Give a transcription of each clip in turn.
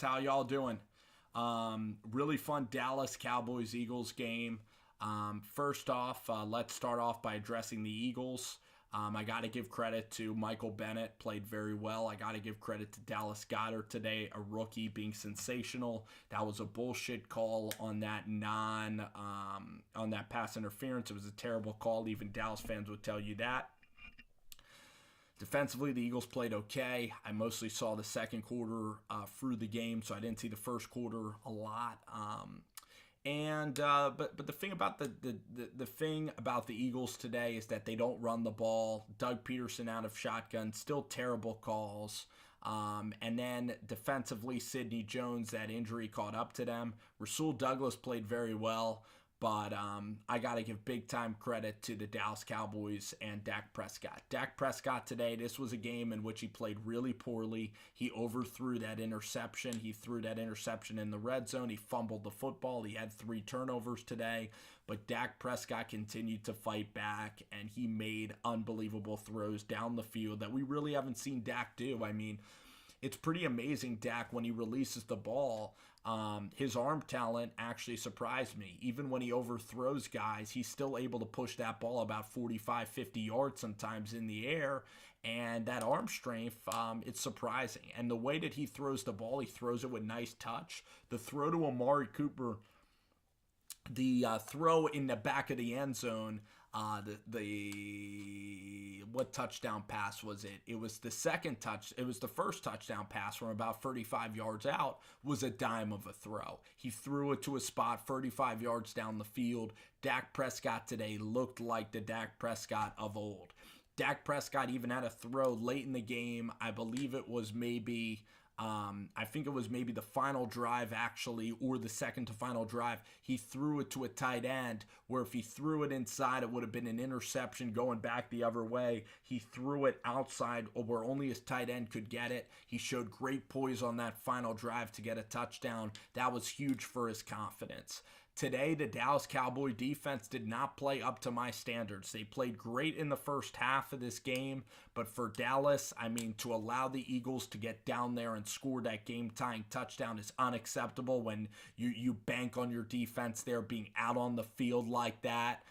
How y'all doing? Really fun Dallas Cowboys Eagles game. First off, let's start off by addressing the Eagles. I got to give credit to Michael Bennett, played very well. I got to give credit to Dallas Goedert today, a rookie being sensational. That was a bullshit call on that on that pass interference. It was a terrible call. Even Dallas fans would tell you that. Defensively, the Eagles played okay. I mostly saw the second quarter through the game, so I didn't see the first quarter a lot. But the thing about the thing about the Eagles today is that they don't run the ball. Doug Peterson out of shotgun, still terrible calls. And then defensively, Sidney Jones, that injury caught up to them. Rasul Douglas played very well. But I got to give big time credit to the Dallas Cowboys and Dak Prescott. Dak Prescott today, this was a game in which he played really poorly. He overthrew that interception. He threw that interception in the red zone. He fumbled the football. He had 3 turnovers today. But Dak Prescott continued to fight back, and he made unbelievable throws down the field that we really haven't seen Dak do. I mean, it's pretty amazing, Dak, when he releases the ball. His arm talent actually surprised me. Even when he overthrows guys, he's still able to push that ball about 45, 50 yards sometimes in the air. And that arm strength, it's surprising. And the way that he throws the ball, he throws it with nice touch. The throw to Amari Cooper, the throw in the back of the end zone, what touchdown pass was it? It was the first touchdown pass from about 35 yards out, was a dime of a throw. He threw it to a spot 35 yards down the field. Dak Prescott today looked like the Dak Prescott of old. Dak Prescott even had a throw late in the game. I believe it was maybe the final drive actually, or the second to final drive. He threw it to a tight end where if he threw it inside, it would have been an interception going back the other way. He threw it outside where only his tight end could get it. He showed great poise on that final drive to get a touchdown. That was huge for his confidence. Today, the Dallas Cowboy defense did not play up to my standards. They played great in the first half of this game, but for Dallas, I mean, to allow the Eagles to get down there and score that game-tying touchdown is unacceptable when you bank on your defense there being out on the field like that.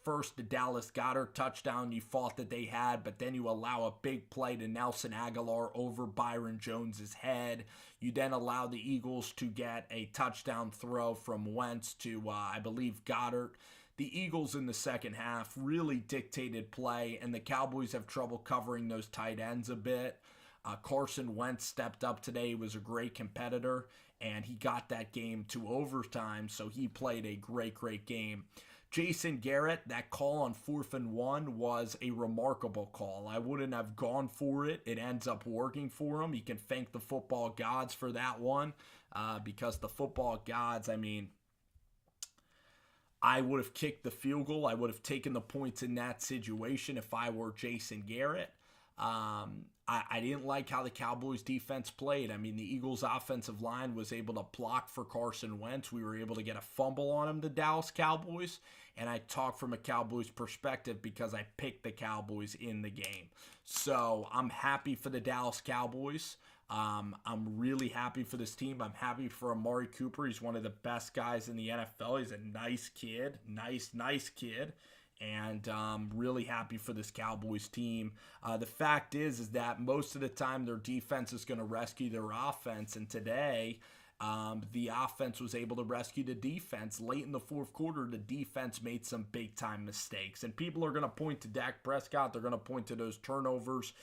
First, the Dallas Goedert touchdown you thought that they had, but then you allow a big play to Nelson Aguilar over Byron Jones's head. You then allow the Eagles to get a touchdown throw from Wentz to, I believe, Goddard. The Eagles in the second half really dictated play, and the Cowboys have trouble covering those tight ends a bit. Carson Wentz stepped up today. He was a great competitor, and he got that game to overtime, so he played a great game. Jason Garrett, that call on 4th and 1 was a remarkable call. I wouldn't have gone for it. It ends up working for him. He can thank the football gods for that one because the football gods, I mean, I would have kicked the field goal. I would have taken the points in that situation if I were Jason Garrett. I didn't like how the Cowboys defense played. I mean, the Eagles offensive line was able to block for Carson Wentz. We were able to get a fumble on him, the Dallas Cowboys. And I talk from a Cowboys perspective because I picked the Cowboys in the game. So I'm happy for the Dallas Cowboys. I'm really happy for this team. I'm happy for Amari Cooper. He's one of the best guys in the NFL. He's a nice kid. Nice kid. And really happy for this Cowboys team. The fact is that most of the time their defense is going to rescue their offense. And today, the offense was able to rescue the defense. Late in the fourth quarter, the defense made some big-time mistakes. And people are going to point to Dak Prescott. They're going to point to those turnovers.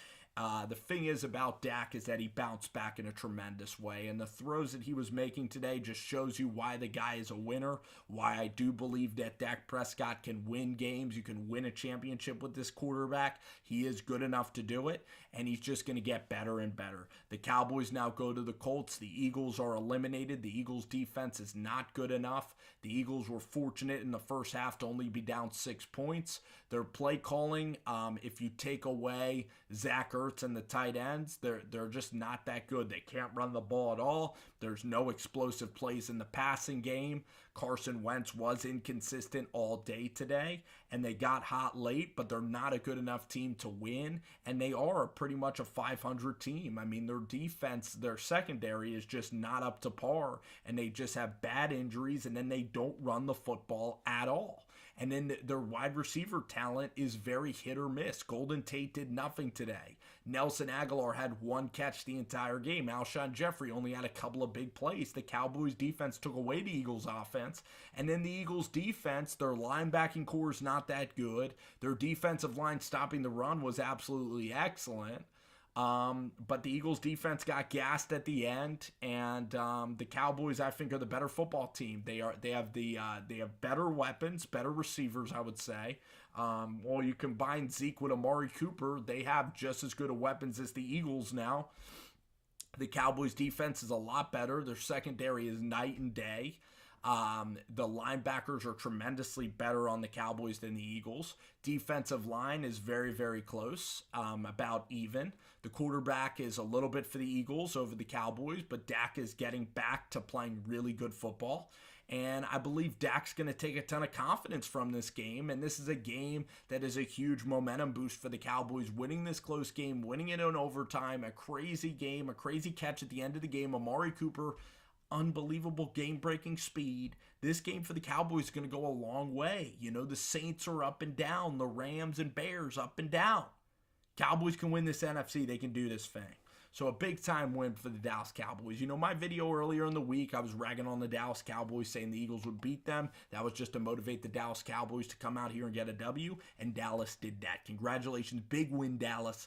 The thing is about Dak is that he bounced back in a tremendous way, and the throws that he was making today just shows you why the guy is a winner, why I do believe that Dak Prescott can win games. You can win a championship with this quarterback. He is good enough to do it, and he's just going to get better and better. The Cowboys now go to the Colts. The Eagles are eliminated. The Eagles defense is not good enough. The Eagles were fortunate in the first half to only be down 6 points. Their play calling, if you take away Zach Ertz Ertz and the tight ends, they're just not that good. They can't run the ball at all. There's no explosive plays in the passing game. Carson Wentz was inconsistent all day today, and they got hot late, but they're not a good enough team to win, and they are pretty much a 500 team. I mean, their defense, their secondary is just not up to par, and they just have bad injuries, and then they don't run the football at all. And then their wide receiver talent is very hit or miss. Golden Tate did nothing today. Nelson Aguilar had one catch the entire game. Alshon Jeffrey only had a couple of big plays. The Cowboys defense took away the Eagles offense. And then the Eagles defense, their linebacking core is not that good. Their defensive line stopping the run was absolutely excellent. But the Eagles defense got gassed at the end, and the Cowboys, I think, are the better football team. They have better weapons, better receivers, I would say. Well, you combine Zeke with Amari Cooper, they have just as good of weapons as the Eagles now. The Cowboys defense is a lot better. Their secondary is night and day. The linebackers are tremendously better on the Cowboys than the Eagles. Defensive line is very, very close, about even. The quarterback is a little bit for the Eagles over the Cowboys, but Dak is getting back to playing really good football. And I believe Dak's going to take a ton of confidence from this game. And this is a game that is a huge momentum boost for the Cowboys. Winning this close game, winning it in overtime, a crazy game, a crazy catch at the end of the game. Amari Cooper, unbelievable game-breaking speed. This game for the Cowboys is going to go a long way. You know, the Saints are up and down. The Rams and Bears up and down. Cowboys can win this NFC. They can do this thing. So a big-time win for the Dallas Cowboys. You know, my video earlier in the week, I was ragging on the Dallas Cowboys, saying the Eagles would beat them. That was just to motivate the Dallas Cowboys to come out here and get a W, and Dallas did that. Congratulations. Big win, Dallas.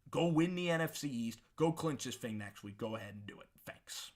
Go win the NFC East. Go clinch this thing next week. Go ahead and do it. Thanks.